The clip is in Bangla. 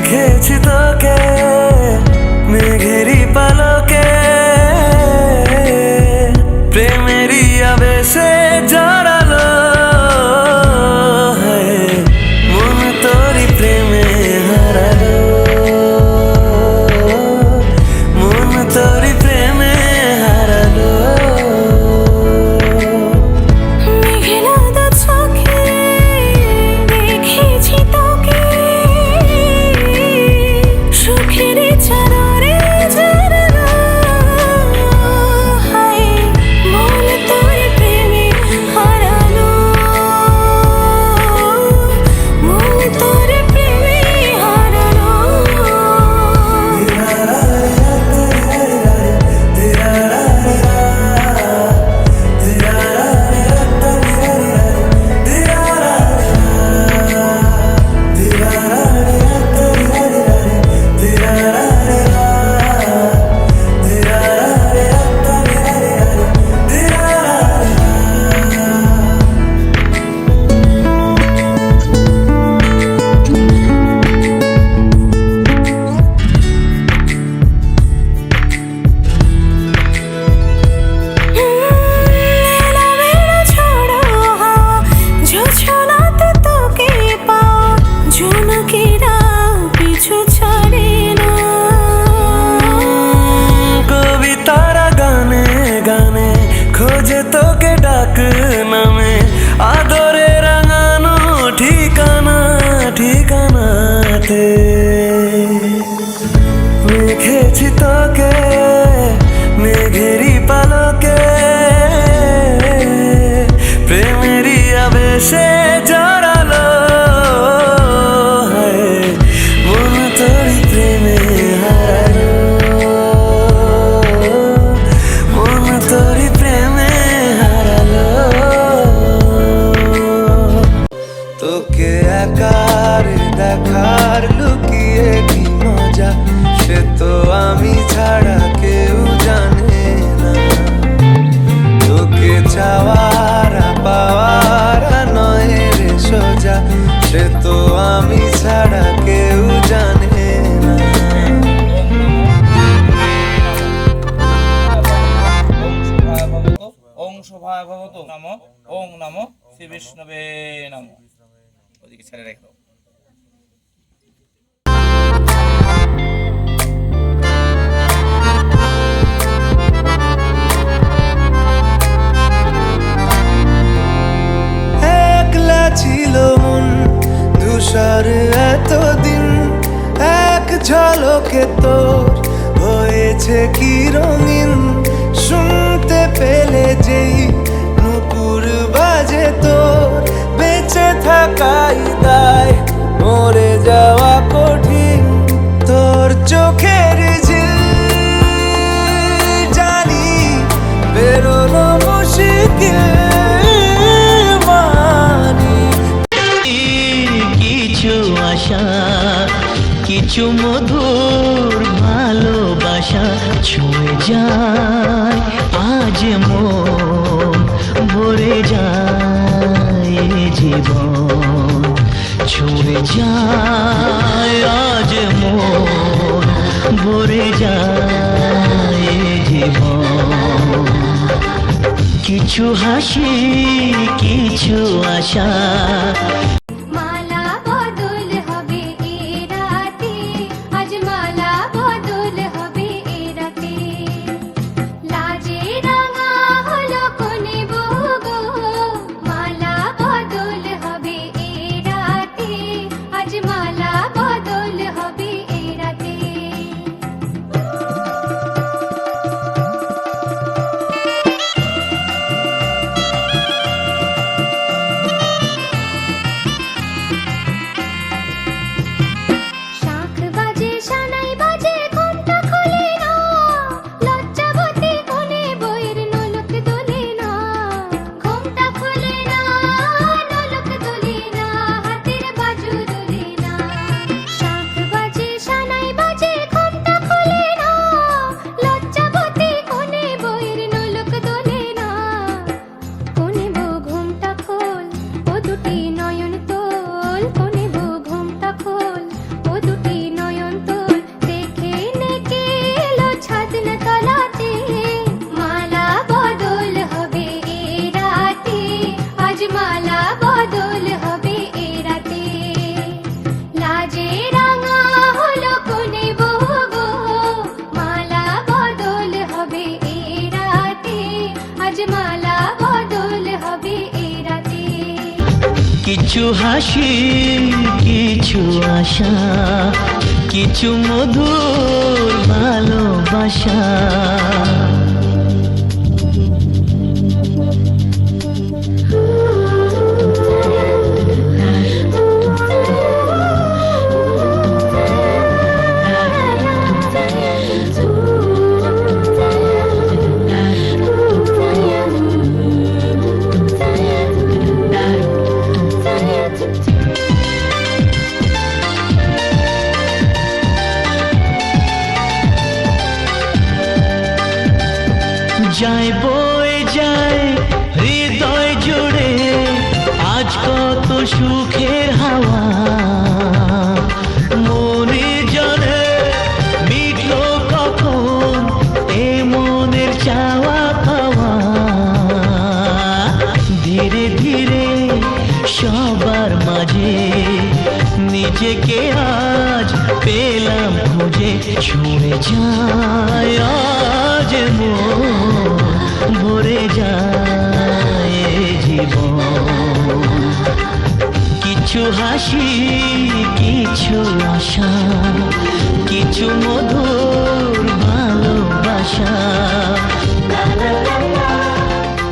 মেখেছি তোকে মেঘেরি পালকে, প্রেমেরই আবেশে জড়ালো মন তোরি প্রেমে হারালো, মন তোরি প্রেমে হারালো। খোঁজে তোকে ডাক নামে আদরে রাঙানো ঠিকানা ঠিকানাতে, মেখেছি তোকে মেঘেরি পালকে, প্রেমেরই আবেশে জড়ালো মন তোরি প্রেমে হারালো, মন তোরি প্রেমে হারালো। তোকে একার দেখার লুকিয়ে কি মজা, সে তো আমি ছাড়া কেউ জানে না। তোকে চাওয়ার পাওয়ার নয় রে সোজা, সে তো আমি ছাড়া কেউ জানে না। ওং শোভায় ভবতু নমো, ওং নমো শ্রী বিষ্ণবে নমো। ওদিকে ছেড়ে রেখো। একলা ছিল মন ধূসর এতদিন, এক ঝলকে তোর হয়েছে কি রঙিন। শুনতে পেলে যেই নুপুর বাজে তোর, বেঁচে থাকাই দায় মরে যাওয়া কঠিন। তোর চোখের ঝিল জানি বেরোনো মুশকিল, কিছু মধুর ভালোবাসা ছুঁয়ে যায় আজ মন, ভরে যায় জীবন, ছুঁয়ে যায় আজ মন, ভরে যায় জীবন। কিছু হাসি কিছু আশা, কিছু হাসি কিছু আশা কিছু মধুর ভালোবাসা যায় বয়ে যায় হৃদয় জুড়ে আজ কত সুখের হাওয়া মনে জানে মিটলো কখন এ মনের চাওয়া পাওয়া ধীরে ধীরে সবার মাঝে নিজেকে আজ পেলাম খুঁজে ছুঁয়ে যায় আজ মন ভরে যায় জীবন কিছু হাসি কিছু আশা কিছু মধুর ভালোবাসা